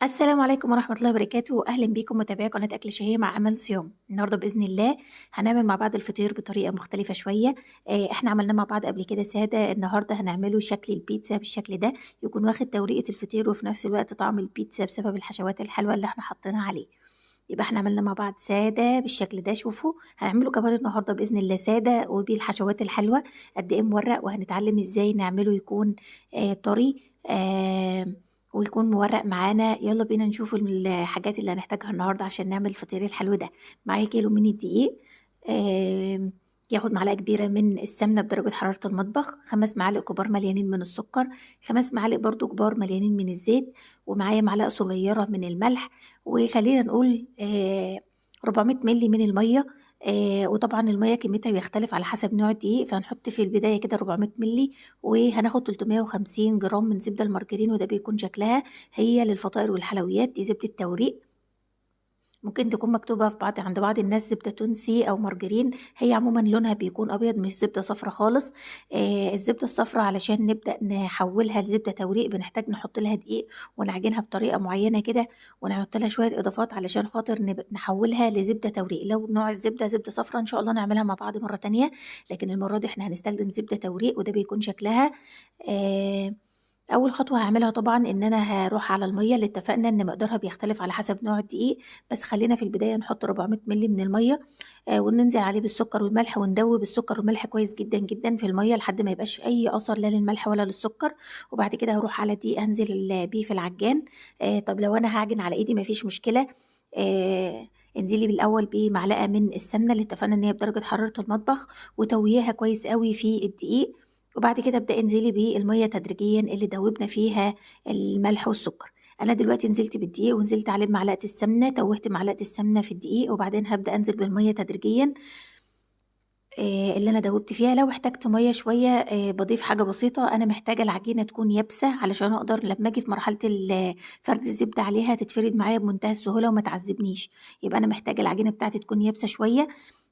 السلام عليكم ورحمة الله وبركاته، أهلا بيكم متابعي قناة أكل شهية مع أمل صيام. النهاردة بإذن الله هنعمل مع بعض الفطير بطريقة مختلفة شوية. احنا عملناه مع بعض قبل كده سادة، النهاردة هنعمله شكل البيتزا بالشكل ده، يكون واخد توريقة الفطير وفي نفس الوقت طعم البيتزا بسبب الحشوات الحلوة اللي احنا حطيناها عليه. يبقى احنا عملنا مع بعض سادة بالشكل ده، شوفوا هنعمله كمان النهاردة بإذن الله سادة وبالحشوات الحلوة قد ايه مورق، وهنتعلم ازاي نعمله يكون طري ويكون مورق معانا. يلا بينا نشوف الحاجات اللي هنحتاجها النهاردة عشان نعمل الفطير الحلو ده. معايا كيلو من الدقيق، ياخد معلقة كبيرة من السمنة بدرجة حرارة المطبخ، 5 معالق كبار مليانين من السكر، 5 معالق برضو كبار مليانين من الزيت، ومعايا معلقة صغيرة من الملح، وخلينا نقول 400 ملي من المية. وطبعا المية كميتها بيختلف على حسب نوع الدقيق، فهنحط في البداية كده 400 ملي. وهناخد 350 جرام من زبدة المارجرين، وده بيكون شكلها هي للفطائر والحلويات، دي زبدة توريق. ممكن تكون مكتوبة في عند بعض الناس زبدة تونسي أو مارجرين، هي عموما لونها بيكون أبيض مش زبدة صفرا خالص. الزبدة الصفرا علشان نبدأ نحولها لزبدة توريق بنحتاج نحط لها دقيق ونعجنها بطريقة معينة كده، ونحط لها شوية إضافات علشان خاطر نحولها لزبدة توريق. لو نوع الزبدة زبدة صفرا إن شاء الله نعملها مع بعض مرة تانية، لكن المرة دي احنا هنستخدم زبدة توريق، وده بيكون شكلها. آه أول خطوة هاعملها طبعًا إن أنا هاروح على المَيّة اللي اتفقنا إن مقدارها بيختلف على حسب نوع الدقيق، بس خلّينا في البداية نحط 400 مِلّي من المَيّة، وننزل عليه بالسكر والملح، وندوّب السكر والملح كويس جدًا، جدًا في المَيّة لحد ما يبقاش أي أثر لا للملح ولا للسكر. وبعد كده هاروح على الدقيق أنزل بيه في العجان. طب لو أنا هاعجن على إيدي ما فيش مشكلة، انزلي بالأول بمعلقة من السمنة اللي اتفقنا إن هي بدرجة حرارة المطبخ، وتوّياها كويس أوي في الدقيق. وبعد كده ابدئي انزلي بالمَيّة تدريجيًا اللي دوّبنا فيها الملح والسكر. أنا دلوقتي نزلت بالدقيق ونزلت عليه بمعلقة السمنة، توّهت معلقة السمنة في الدقيق، وبعدين هابدأ أنزل بالمَيّة تدريجيًا اللي أنا دوّبت فيها. لو احتجت مَيّة شوية باضيف حاجة بسيطة، أنا محتاجة العجينة تكون يابسة علشان أقدر لمّا آجي في مرحلة فرد الزبدة عليها تتفرد معايا بمنتهى السهولة وما تعذبنيش، يبقى أنا محتاجة العجينة بتاعتي تكون يابسة شوية.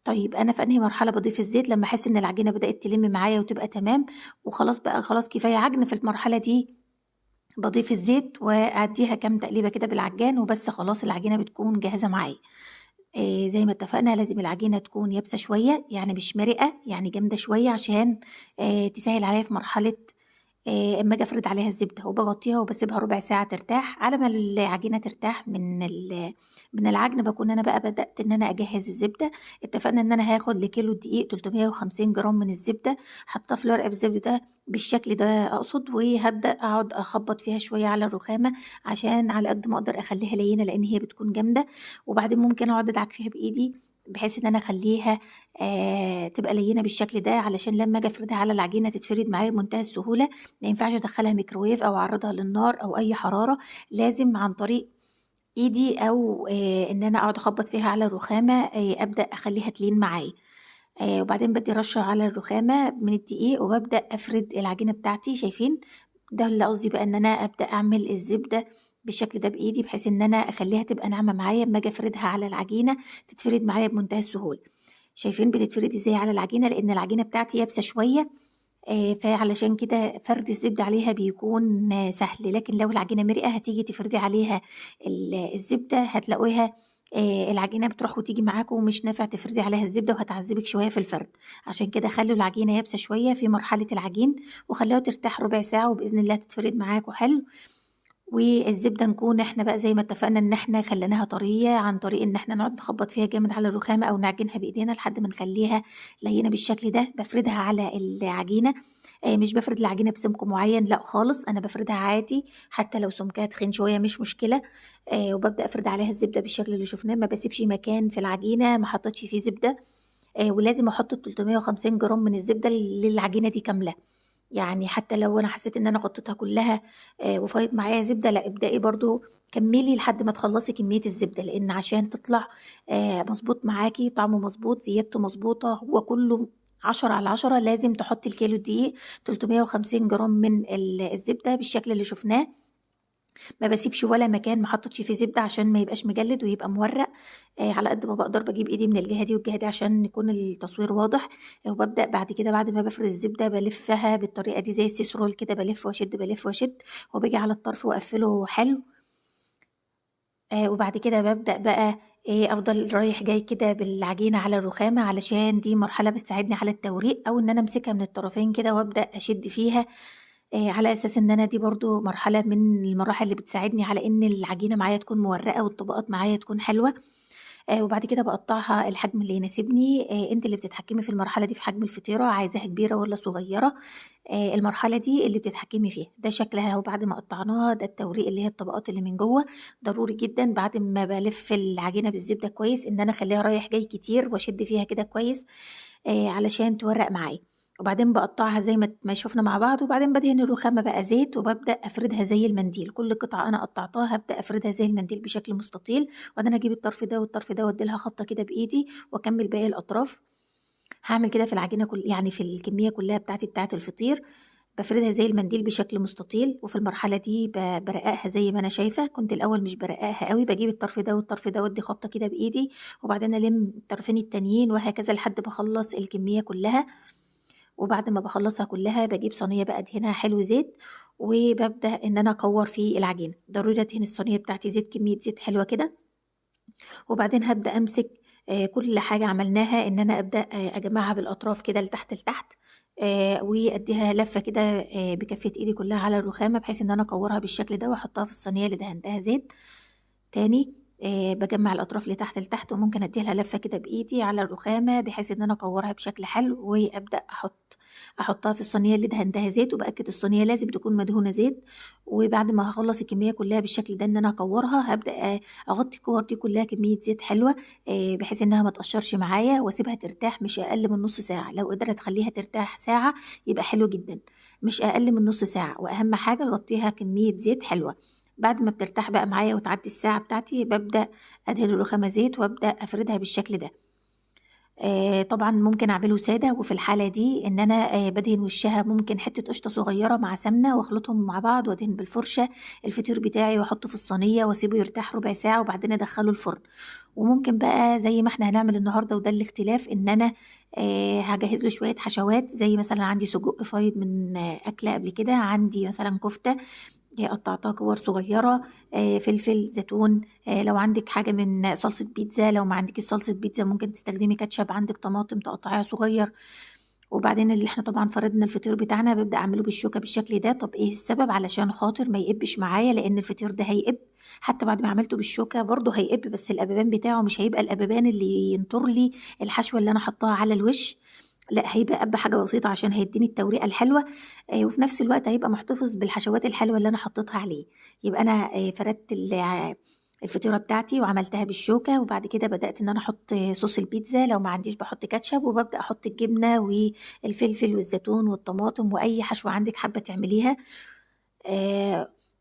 طيب أنا في أنهي مرحلة باضيف الزيت؟ لمّا أحس إن العجينة بدأت تلِم معايا وتبقى تمام وخلاص بقى خلاص كفاية عجن، في المرحلة دي باضيف الزيت وأدّيها كام تقليبة كده بالعجان وبس، خلاص العجينة بتكون جاهزة معايا. زي ما اتفقنا لازم العجينة تكون يابسة شوية، يعني مش مرقة، يعني جامدة شوية عشان تسهِّل عليَّ في مرحلة أمّا آجي أفرد عليها الزبدة، وباغطّيها وباسيبها ربع ساعة ترتاح. على ما العجينة ترتاح من العجن، باكون أنا بقى بدأت إن أنا أجهّز الزبدة. اتفقنا إن أنا هاخد لكيلو الدقيق 350 جرام من الزبدة، حاطاه في الورقة بالزبدة ده بالشكل ده أقصد، وهابدأ أقعد أخبّط فيها شوية على الرخامة عشان على قد ما أقدر أخلّيها ليّنة لإن هي بتكون جامدة، وبعدين ممكن أقعد أدعك فيها بإيدي بحيث إن أنا أخلّيها تبقى ليّنة بالشكل ده علشان لمّا آجي أفردها على العجينة تتفرد معايا بمنتهى السهولة. ما ينفعش أدخّلها ميكروويف أو أعرّضها للنار أو أي حرارة، لازم عن طريق إيدي أو إن أنا أقعد أخبّط فيها على الرخامة أبدأ أخلّيها تلين معايا. وبعدين بادّي رشّة على الرخامة من الدقيق وبابدأ أفرد العجينة بتاعتي، شايفين؟ ده اللي قصدي بقى إن أنا أبدأ أعمل الزبدة بالشكل ده بإيدي، بحيث إن أنا أخلّيها تبقى ناعمة معايا، أمّا آجي أفردها على العجينة تتفرد معايا بمنتهى السهولة. شايفين بتتفرد إزاي على العجينة؟ لإن العجينة بتاعتي يابسة شوية، فعلشان كده فرد الزبدة عليها بيكون سهل، لكن لو العجينة مرقة هتيجي تفردي عليها الزبدة هتلاقوها العجينة بتروح وتيجي معاكم ومش نافع تفردي عليها الزبدة وهتعذبِك شوية في الفرد. عشان كده خلّوا العجينة يابسة شوية في مرحلة العجين، وخلّوها ترتاح ربع ساعة وبإذن الله تتفرد معاكم حلو. والزبدة نكون إحنا بقى زي ما اتفقنا إن إحنا خلّيناها طرية عن طريق إن إحنا نقعد نخبّط فيها جامد على الرخامة أو نعجنها بإيدينا لحد ما نخلّيها ليّنة بالشكل ده. بافردها على العجينة، مش بافرد العجينة بسمك معيّن لأ خالص، أنا بافردها عادي حتى لو سمكها تخين شوية مش مشكلة. وبابدأ أفرد عليها الزبدة بالشكل اللي شُفناه، ما باسيبش مكان في العجينة ما حطيتش فيه زبدة. ولازم أحط ال350 جرام من الزبدة للعجينة دي كاملة. يعني حتى لو أنا حسيت إن أنا غطيتها كلها وفايض معايا زبدة، لأ ابدئي برضه كمّلي لحد ما تخلّصي كمية الزبدة، لإن عشان تطلع مضبوط معاكِ، طعمه مضبوط، زيادته مضبوطة، هو كلّه 10 على 10. لازم تحطّي الكيلو الدقيق 350 جرام من الزبدة بالشكل اللي شُفناه. ما باسيبش ولا مكان ما حطيتش فيه زبدة عشان ما يبقاش مجلد ويبقى مورق. على قد ما باقدر باجيب إيدي من الجهة دي والجهة دي عشان يكون التصوير واضح. وبابدأ بعد كده بعد ما بافرد الزبدة بالفّها بالطريقة دي زي السيس رول كده، بالِف واشد، بالِف واشد، وباجي على الطرف واقفّله حلو. وبعد كده بابدأ بقى أفضل رايح جاي كده بالعجينة على الرخامة، علشان دي مرحلة بتساعدني على التوريق، أو إن أنا أمسكها من الطرفين كده وأبدأ أشد فيها، على أساس إن أنا دي برضه مرحلة من المراحل اللي بتساعدني على إن العجينة معايا تكون مورقة والطبقات معايا تكون حلوة. وبعد كده باقطّعها الحجم اللي يناسبني. أنتِ اللي بتتحكمي في المرحلة دي في حجم الفطيرة، عايزاها كبيرة والّا صغيرة. المرحلة دي اللي بتتحكمي فيها. ده شكلها أهو بعد ما قطّعناها، ده التوريق اللي هي الطبقات اللي من جوّه. ضروري جدًا بعد ما بالِف العجينة بالزبدة كويس إن أنا أخلّيها رايح جاي كتير وأشد فيها كده كويس، علشان تورّق معايا. وبعدين باقطّعها زي ما شُفنا مع بعض، وبعدين بادهن الرخامة بقى زيت وبابدأ أفردها زي المنديل. كل قطعة أنا قطّعتها هابدأ أفردها زي المنديل بشكل مستطيل، وبعدين أجيب الطرف ده والطرف ده وأدّي لها خبطة كده بإيدي وأكمّل باقي الأطراف. هاعمل كده في العجينة يعني في الكمية كلّها بتاعتي بتاعة الفطير. بافردها زي المنديل بشكل مستطيل، وفي المرحلة دي بارقّقها زي ما أنا شايفة. كنت الأول مش بارقّقها أوي، باجيب الطرف ده والطرف ده وأدّي خبطة كده بإيدي، وبعدين ألِم الطرفين التانيين وهكذا لحد ما أخلّص الكمية كلّها. وبعد ما باخلّصها كلّها باجيب صينية بقى أدهنها حلو زيت، وبابدأ إن أنا أكوّر في العجينة. ضروري أدهن الصينية بتاعتي زيت، كمية زيت حلوة كده. وبعدين هابدأ أمسك كل حاجة عملناها إن أنا أبدأ أجمّعها بالأطراف كده لتحت لتحت، وأدّيها لَفّة كده بكَفّة إيدي كلّها على الرخامة، بحيث إن أنا أكوّرها بالشكل ده وأحطها في الصينية اللي دهنتها زيت. تاني باجمّع الأطراف لتحت لتحت، وممكن أدّي لها لَفّة كده بإيدي على الرخامة بحيث إن أنا أكوّرها بشكل حلو، وأبدأ أحطها في الصينية اللي دهنتها زيت. وبأكد الصينية لازم تكون مدهونة زيت. وبعد ما هاخلّص الكمية كلّها بالشكل ده إن أنا أكوّرها، هابدأ أغطّي الكِوَر دي كلّها كمية زيت حلوة، بحيث إنها ما تقشّرش معايا، وأسيبها ترتاح مش أقل من نُص ساعة. لو قدرت أخلّيها ترتاح ساعة يبقى حلو جدًا، مش أقل من نُص ساعة، وأهم حاجة نغطّيها كمية زيت حلوة. بعد ما بترتاح بقى معايا وتعدّي الساعة بتاعتي، بابدأ أدهن الرخامة زيت وأبدأ أفردها بالشكل ده. طبعًا ممكن أعمله سادة، وفي الحالة دي إن أنا بادهن وشّها ممكن حتّة قشطة صغيّرة مع سمنة وأخلطهم مع بعض وأدهن بالفرشة الفطير بتاعي وأحطّه في الصينية وأسيبه يرتاح ربع ساعة وبعدين أدخّله الفرن. وممكن بقى زي ما إحنا هنعمل النهارده وده الاختلاف، إن أنا هاجهّز له شوية حشوات زي مثلًا عندي سجق فايض من أكلة قبل كده، عندي مثلًا كفتة قطّعتها كِوَر صغيّرة، فلفل، زيتون، لو عندِك حاجة من صلصة بيتزا. لو ما عندكيش صلصة بيتزا ممكن تستخدمي كاتشب، عندِك طماطم تقطّعيها صغيّر. وبعدين اللي إحنا طبعًا فردنا الفطير بتاعنا بابدأ أعمله بالشوكة بالشكل ده. طَب إيه السبب؟ علشان خاطر ما يقبّش معايا، لإن الفطير ده هيقِب. حتى بعد ما عملته بالشوكة برضه هيقِب، بس القببان بتاعه مش هيبقى القببان اللي ينطُر لي الحشوة اللي أنا حاطاها على الوش. لأ، هيبقى قَب حاجة بسيطة عشان هيدّيني التوريقة الحلوة، وفي نفس الوقت هيبقى محتفظ بالحشوات الحلوة اللي أنا حطيتها عليه. يبقى أنا فردت الفطيرة بتاعتي وعملتها بالشوكة، وبعد كده بدأت إن أنا أحط صوص البيتزا. لو ما عنديش باحط كاتشب، وبابدأ أحط الجبنة والفلفل والزيتون والطماطم وأي حشوة عندِك حابة تعمليها.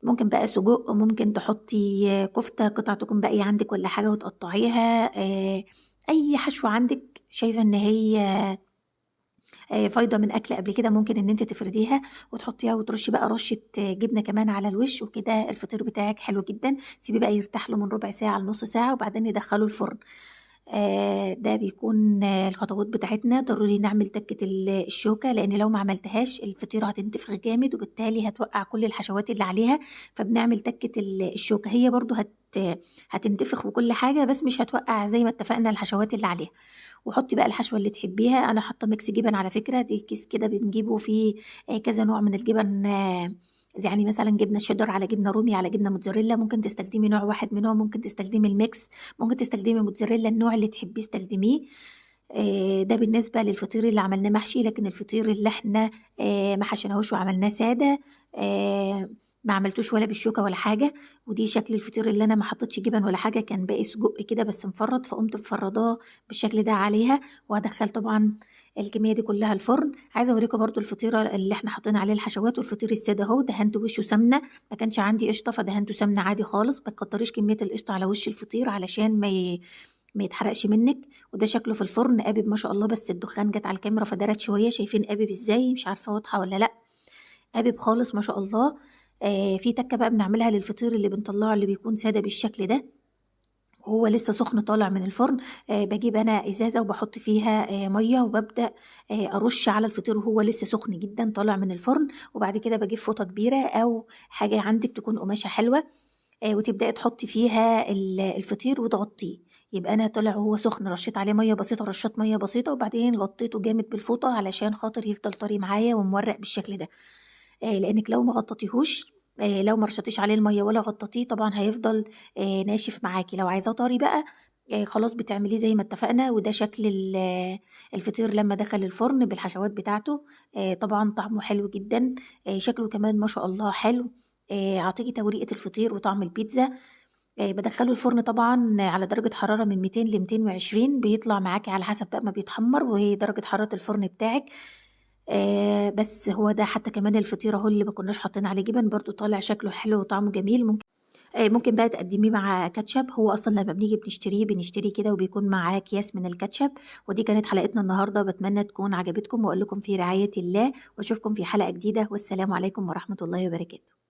ممكن بقى سجق، ممكن تحطي كفتة قطع تكون باقية عندِك والّا حاجة وتقطّعيها. أي حشوة عندِك شايفة إن هي فايضة من أكل قبل كده ممكن إن أنتِ تفرديها وتحطيها وترشي بقى رشة جبنة كمان على الوش، وكده الفطير بتاعِك حلو جدًا. سيبيه بقى يرتاح له من ربع ساعة لنُص ساعة وبعدين ندخّله الفرن. ده بيكون الخطوات بتاعتنا. ضروري نعمل تَكّة الشوكة، لإن لو ما عملتهاش الفطيرة هتنتفخ جامد وبالتالي هتوقّع كل الحشوات اللي عليها. فبنعمل تَكّة الشوكة. هي برضه هتنتفخ وكل حاجة، بس مش هتوقّع زي ما اتفقنا الحشوات اللي عليها. وحُطّي بقى الحشوة اللي تحبيها. أنا حاطة ميكس جبن على فكرة، دي كيس كده بنجيبه فيه كذا نوع من الجبن، يعني مثلًا جبنة شيدر على جبنة رومي على جبنة موتزاريلا. ممكن تستخدمي نوع واحد منهم، ممكن تستخدمي الميكس، ممكن تستخدمي موتزاريلا، النوع اللي تحبيه استخدميه. ده بالنسبة للفطير اللي عملناه محشي. لكن الفطير اللي إحنا ما حشيناهوش وعملناه سادة، ما عملتوش ولا بالشوكة ولا حاجة. ودي شكل الفطير اللي أنا ما حطيتش جبن ولا حاجة، كان باقي سجق كده بس مفرّط، فقُمت مفرّضاه بالشكل ده عليها. وهادخّل طبعًا الكمية دي كلّها الفرن. عايزة أوريكم برضه الفطيرة اللي إحنا حطينا عليه الحشوات والفطير السادة أهو. دهنت وشه سمنة، ما كانش عندي قشطة فدهنته سمنة عادي خالص. ما تكتّريش كمية القشطة على وش الفطير علشان ما يتحرقش منِّك. وده شكله في الفرن قابب ما شاء الله، بس الدخان جات على الكاميرا فدارت شوية. شايفين قابب إزاي؟ مش عارفة واضحة والّا لأ؟ قابب خالص ما شاء الله. في تَكّة بقى بنعملها للفطير اللي بنطلّعه اللي بيكون سادة بالشكل ده وهو لسه سخن طالع من الفرن. باجيب أنا إزازة وباحط فيها مَيّة وبابدأ أرُش على الفطير وهو لسه سخن جدًا طالع من الفرن. وبعد كده باجيب فوطة كبيرة أو حاجة عندِك تكون قماشة حلوة، وتبدئي تحطّي فيها الفطير وتغطّيه، يبقى أنا طلع وهو سخن رشّيت عليه مَيّة بسيطة، رشّات مَيّة بسيطة، وبعدين غطّيته جامد بالفوطة علشان خاطر يفضل طري معايا ومورّق بالشكل ده. لإنِّك لو ما غطّيتيهوش لو ما رشّيتيش عليه المَيّة ولا غطّيتيه طبعًا هيفضل ناشف معاكِ، لو عايزاه طري بقى خلاص بتعمليه زي ما اتفقنا، وده شكل الفطير لمّا دخل الفرن بالحشوات بتاعته. طبعًا طعمه حلو جدًا، شكله كمان ما شاء الله حلو، عاطيكِ توريقة الفطير وطعم البيتزا. بادخّله الفرن طبعًا على درجة حرارة من 200 ل220 بيطلع معاكِ على حسب بقى ما بيتحمّر ودرجة حرارة الفرن بتاعِك. بس هو ده حتى كمان الفطير أهو اللي ما كناش حاطين عليه جبن برضه طالع شكله حلو وطعمه جميل ممكن بقى تقدّميه مع كاتشب، هو أصلًا لمّا بنيجي بنشتريه بنشتري كده وبيكون معاه أكياس من الكاتشب. ودي كانت حلقتنا النهارده، باتمنى تكون عجبتكم وأقول لكم في رعاية الله، وأشوفكم في حلقة جديدة، والسلام عليكم ورحمة الله وبركاته.